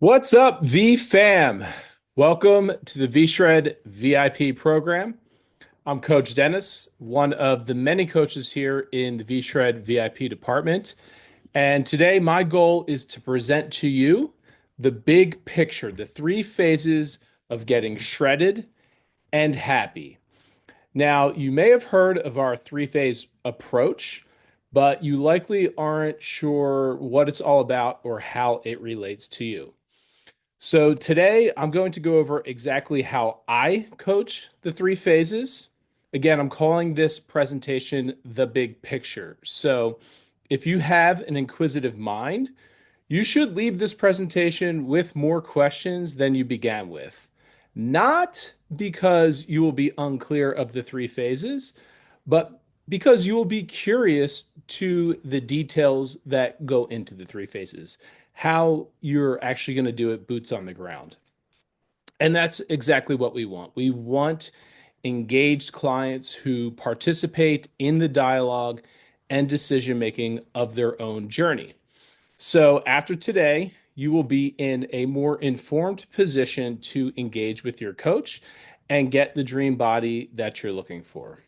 What's up, V fam? Welcome to the VShred VIP program. I'm Coach Dennis, one of the many coaches here in the VShred VIP department. And today, my goal is to present to you the big picture, the three phases of getting shredded and happy. Now, you may have heard of our three-phase approach, but you likely aren't sure what it's all about or how it relates to you. So today I'm going to go over exactly how I coach the three phases. Again, I'm calling this presentation the big picture. So if you have an inquisitive mind, you should leave this presentation with more questions than you began with. Not because you will be unclear of the three phases, but because you will be curious to the details that go into the three phases, how you're actually going to do it boots on the ground. And that's exactly what we want. We want engaged clients who participate in the dialogue and decision making of their own journey. So after today, you will be in a more informed position to engage with your coach and get the dream body that you're looking for.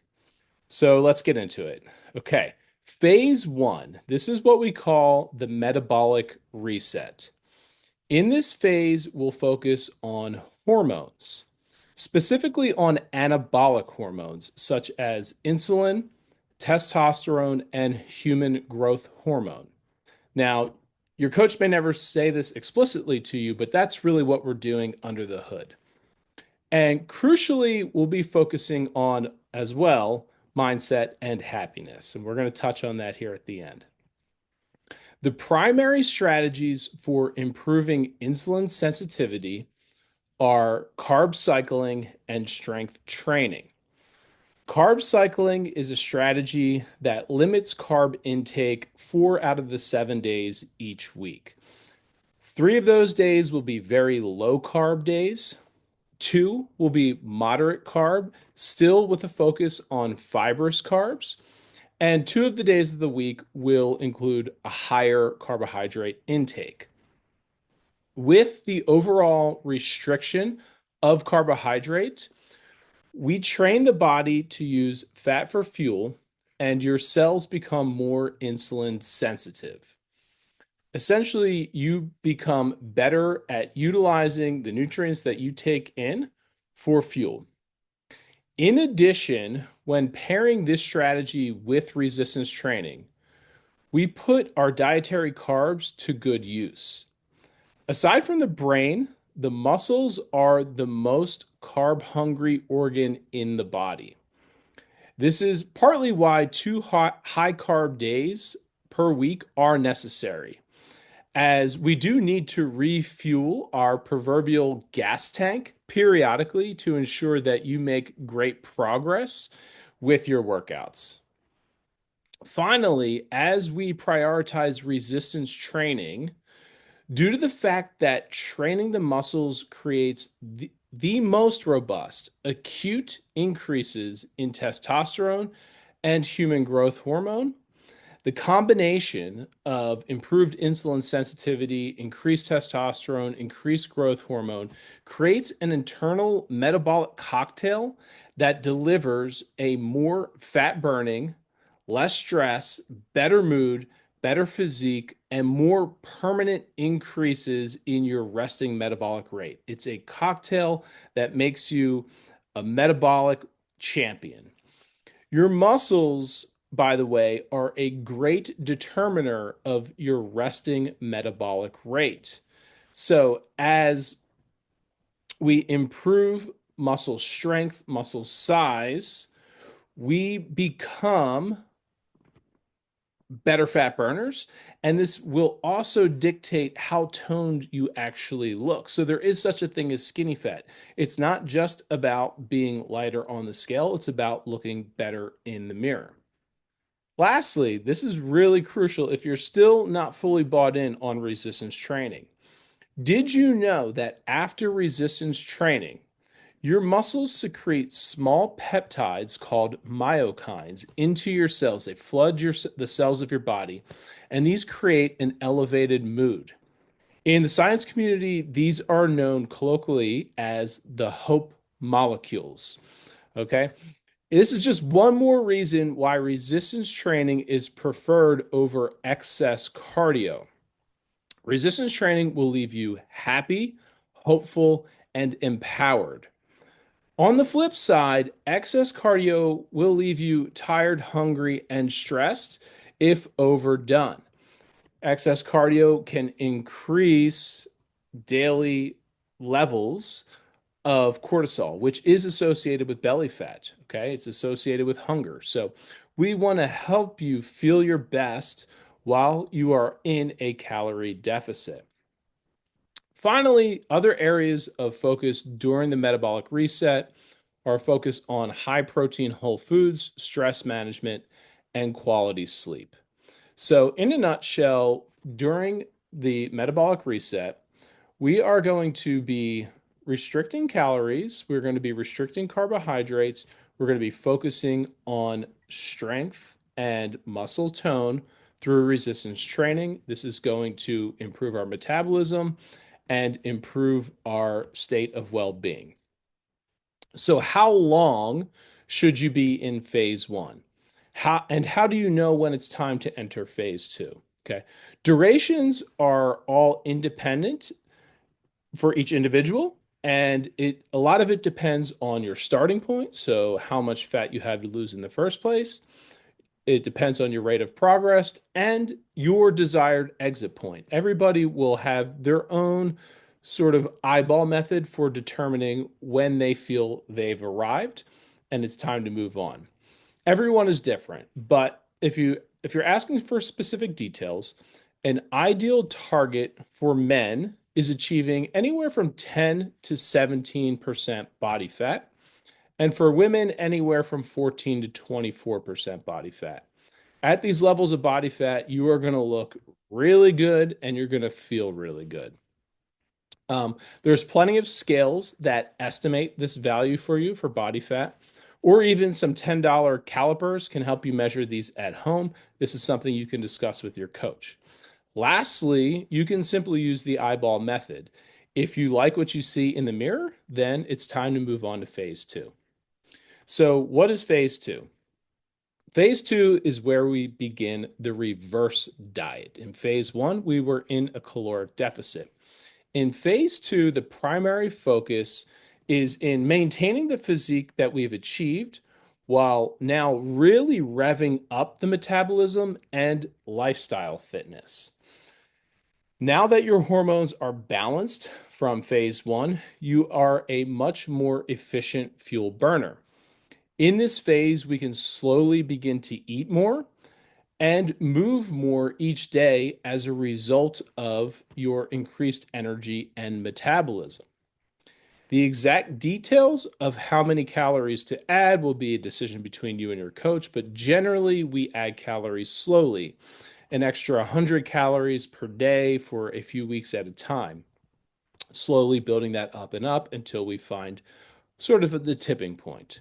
So let's get into it. Okay. Phase one, this is what we call the metabolic reset. In this phase, we'll focus on hormones, specifically on anabolic hormones such as insulin, testosterone, and human growth hormone. Now, your coach may never say this explicitly to you, but that's really what we're doing under the hood. And crucially, we'll be focusing on as well mindset and happiness. And we're going to touch on that here at the end. The primary strategies for improving insulin sensitivity are carb cycling and strength training. Carb cycling is a strategy that limits carb intake 4 out of the 7 days each week. 3 of those days will be very low carb days. 2 will be moderate carb, still with a focus on fibrous carbs. And 2 of the days of the week will include a higher carbohydrate intake. With the overall restriction of carbohydrate, we train the body to use fat for fuel, and your cells become more insulin sensitive. Essentially, you become better at utilizing the nutrients that you take in for fuel. In addition, when pairing this strategy with resistance training, we put our dietary carbs to good use. Aside from the brain, the muscles are the most carb hungry organ in the body. This is partly why two high carb days per week are necessary, as we do need to refuel our proverbial gas tank periodically to ensure that you make great progress with your workouts. Finally, as we prioritize resistance training, due to the fact that training the muscles creates the most robust acute increases in testosterone and human growth hormone, the combination of improved insulin sensitivity, increased testosterone, increased growth hormone creates an internal metabolic cocktail that delivers a more fat burning, less stress, better mood, better physique, and more permanent increases in your resting metabolic rate. It's a cocktail that makes you a metabolic champion. Your muscles, by the way, are a great determiner of your resting metabolic rate. So, as we improve muscle strength, muscle size, we become better fat burners. And this will also dictate how toned you actually look. So there is such a thing as skinny fat. It's not just about being lighter on the scale, it's about looking better in the mirror. Lastly, this is really crucial if you're still not fully bought in on resistance training. Did you know that after resistance training, your muscles secrete small peptides called myokines into your cells? They flood the cells of your body, and these create an elevated mood. In the science community, these are known colloquially as the hope molecules. Okay. This is just one more reason why resistance training is preferred over excess cardio. Resistance training will leave you happy, hopeful, and empowered. On the flip side, excess cardio will leave you tired, hungry, and stressed if overdone. Excess cardio can increase daily levels of cortisol, which is associated with belly fat. Okay. It's associated with hunger. So we want to help you feel your best while you are in a calorie deficit. Finally, other areas of focus during the metabolic reset are focused on high protein whole foods, stress management, and quality sleep. So, in a nutshell, during the metabolic reset, we are going to be restricting calories. We're going to be restricting carbohydrates. We're going to be focusing on strength and muscle tone through resistance training. This is going to improve our metabolism and improve our state of well being. So, how long should you be in phase one? How do you know when it's time to enter phase two? Okay. Durations are all independent for each individual, and a lot of it depends on your starting point. So, how much fat you have to lose in the first place. It depends on your rate of progress and your desired exit point. Everybody will have their own sort of eyeball method for determining when they feel they've arrived and it's time to move on. Everyone is different, but if you're asking for specific details, an ideal target for men is achieving anywhere from 10 to 17% body fat, and for women, anywhere from 14 to 24% body fat. At these levels of body fat, you are going to look really good and you're going to feel really good. There's plenty of scales that estimate this value for you for body fat, or even some $10 calipers can help you measure these at home. This is something you can discuss with your coach. Lastly, you can simply use the eyeball method. If you like what you see in the mirror, then it's time to move on to phase two. So, what is phase two? Phase two is where we begin the reverse diet. In phase one, we were in a caloric deficit. In phase two, the primary focus is in maintaining the physique that we've achieved while now really revving up the metabolism and lifestyle fitness. Now that your hormones are balanced from phase one, you are a much more efficient fuel burner. In this phase, we can slowly begin to eat more and move more each day as a result of your increased energy and metabolism. The exact details of how many calories to add will be a decision between you and your coach, but generally, we add calories slowly, an extra 100 calories per day for a few weeks at a time, slowly building that up and up until we find sort of the tipping point.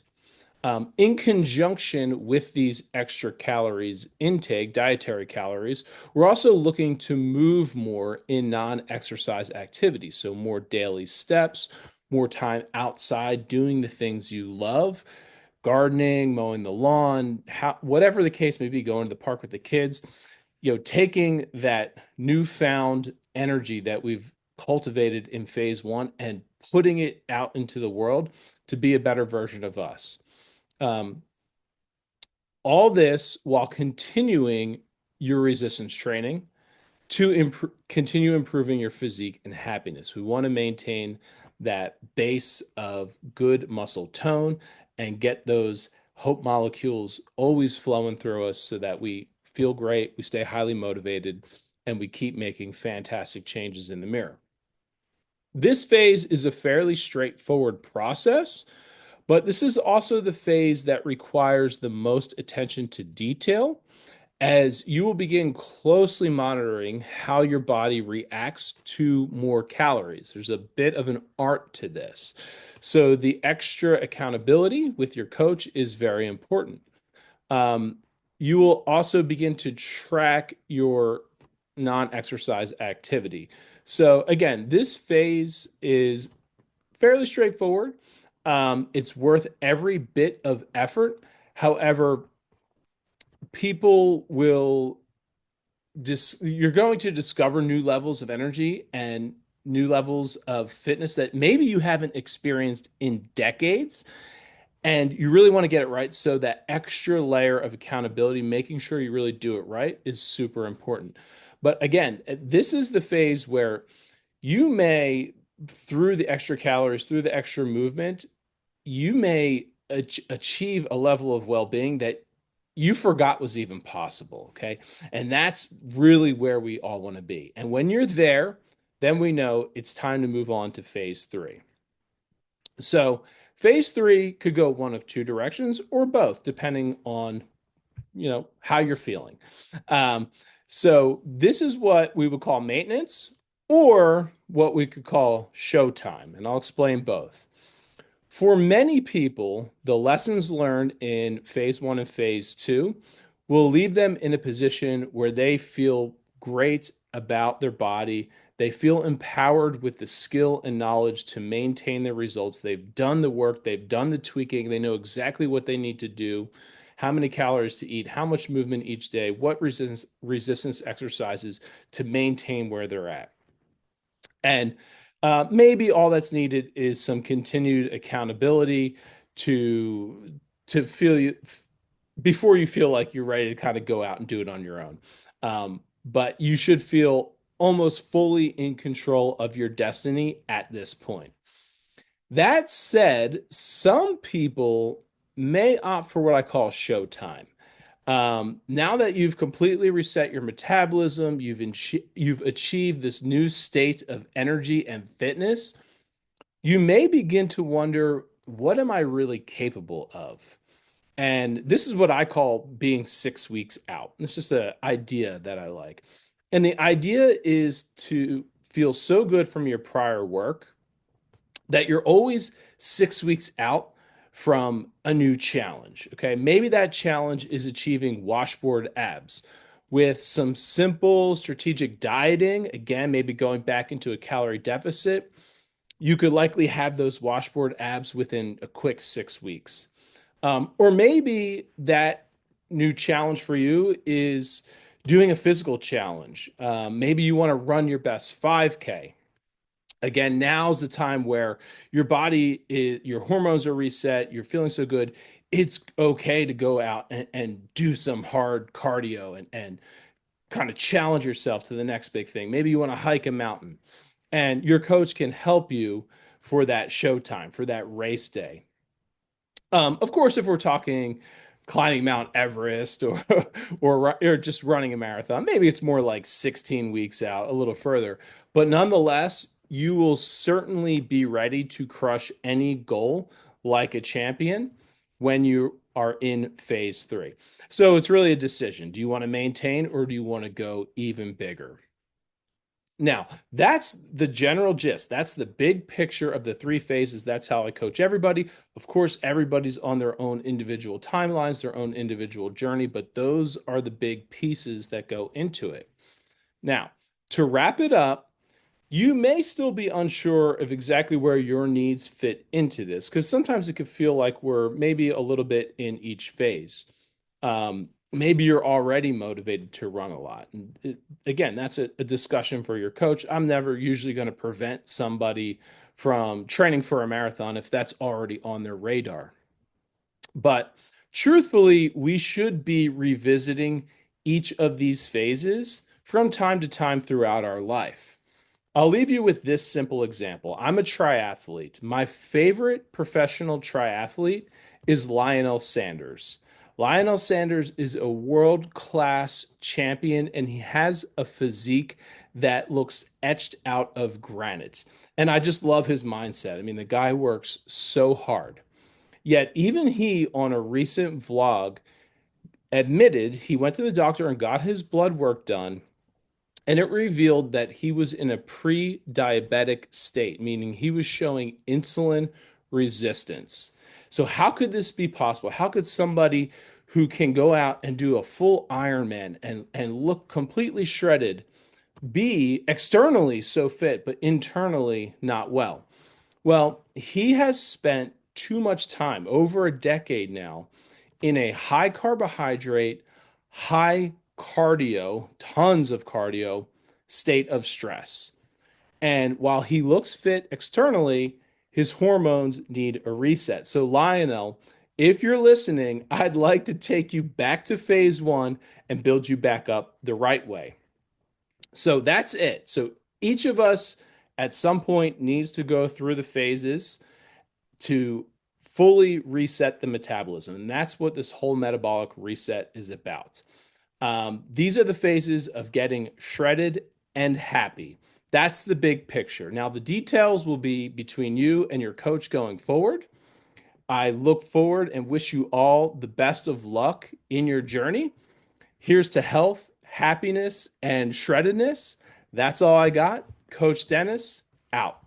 In conjunction with these extra calories intake, dietary calories, we're also looking to move more in non-exercise activities. So more daily steps, more time outside doing the things you love, gardening, mowing the lawn, whatever the case may be, going to the park with the kids, taking that newfound energy that we've cultivated in phase one and putting it out into the world to be a better version of us. Um, all this while continuing your resistance training to continue improving your physique and happiness. We want to maintain that base of good muscle tone and get those hope molecules always flowing through us so that we feel great, we stay highly motivated, and we keep making fantastic changes in the mirror. This phase is a fairly straightforward process, but this is also the phase that requires the most attention to detail, as you will begin closely monitoring how your body reacts to more calories. There's a bit of an art to this. So, the extra accountability with your coach is very important. Um, you will also begin to track your non-exercise activity. So again, this phase is fairly straightforward. It's worth every bit of effort. However, people will you're going to discover new levels of energy and new levels of fitness that maybe you haven't experienced in decades. And you really want to get it right. So that extra layer of accountability, making sure you really do it right, is super important. But again, this is the phase where you may, through the extra calories, through the extra movement, you may achieve a level of well-being that you forgot was even possible. Okay. And that's really where we all want to be. And when you're there, then we know it's time to move on to phase three. So phase three could go one of two directions or both, depending on how you're feeling. Um, so this is what we would call maintenance or what we could call showtime, and I'll explain both. For many people, the lessons learned in phase one and phase two will leave them in a position where they feel great about their body. They feel empowered with the skill and knowledge to maintain their results. They've done the work, they've done the tweaking, they know exactly what they need to do, how many calories to eat, how much movement each day, what resistance exercises to maintain where they're at. And maybe all that's needed is some continued accountability to feel you before you feel like you're ready to kind of go out and do it on your own. But you should feel almost fully in control of your destiny at this point. That said, some people may opt for what I call showtime. Now that you've completely reset your metabolism, you've achieved this new state of energy and fitness, you may begin to wonder, what am I really capable of? And this is what I call being 6 weeks out. It's just an idea that I like. And the idea is to feel so good from your prior work that you're always 6 weeks out from a new challenge. Okay. Maybe that challenge is achieving washboard abs with some simple strategic dieting. Again, maybe going back into a calorie deficit. You could likely have those washboard abs within a quick 6 weeks. Or maybe that new challenge for you is doing a physical challenge. Maybe you want to run your best 5K. Again, now's the time where your hormones are reset, you're feeling so good. It's okay to go out and do some hard cardio and kind of challenge yourself to the next big thing. Maybe you want to hike a mountain, and your coach can help you for that showtime, for that race day. Of course, if we're talking climbing Mount Everest or, or just running a marathon, maybe it's more like 16 weeks out, a little further. But nonetheless, you will certainly be ready to crush any goal like a champion when you are in phase three. So it's really a decision. Do you want to maintain or do you want to go even bigger? Now, that's the general gist. That's the big picture of the three phases. That's how I coach everybody. Of course, everybody's on their own individual timelines, their own individual journey, but those are the big pieces that go into it. Now, to wrap it up, you may still be unsure of exactly where your needs fit into this because sometimes it could feel like we're maybe a little bit in each phase. Maybe you're already motivated to run a lot. And again, that's a discussion for your coach. I'm never usually going to prevent somebody from training for a marathon if that's already on their radar. But truthfully, we should be revisiting each of these phases from time to time throughout our life. I'll leave you with this simple example. I'm a triathlete. My favorite professional triathlete is Lionel Sanders. Lionel Sanders is a world-class champion, and he has a physique that looks etched out of granite. And I just love his mindset. I mean, the guy works so hard. Yet, even he, on a recent vlog, admitted he went to the doctor and got his blood work done, and it revealed that he was in a pre-diabetic state, meaning he was showing insulin resistance. So, how could this be possible? How could somebody who can go out and do a full Ironman and look completely shredded, be externally so fit, but internally not well. Well, he has spent too much time, over a decade now, in a high carbohydrate, high cardio, tons of cardio state of stress. And while he looks fit externally, his hormones need a reset. So, Lionel, if you're listening, I'd like to take you back to phase one and build you back up the right way. So, that's it. So, each of us at some point needs to go through the phases to fully reset the metabolism. And that's what this whole metabolic reset is about. These are the phases of getting shredded and happy. That's the big picture. Now, the details will be between you and your coach going forward. I look forward and wish you all the best of luck in your journey. Here's to health, happiness, and shreddedness. That's all I got. Coach Dennis, out.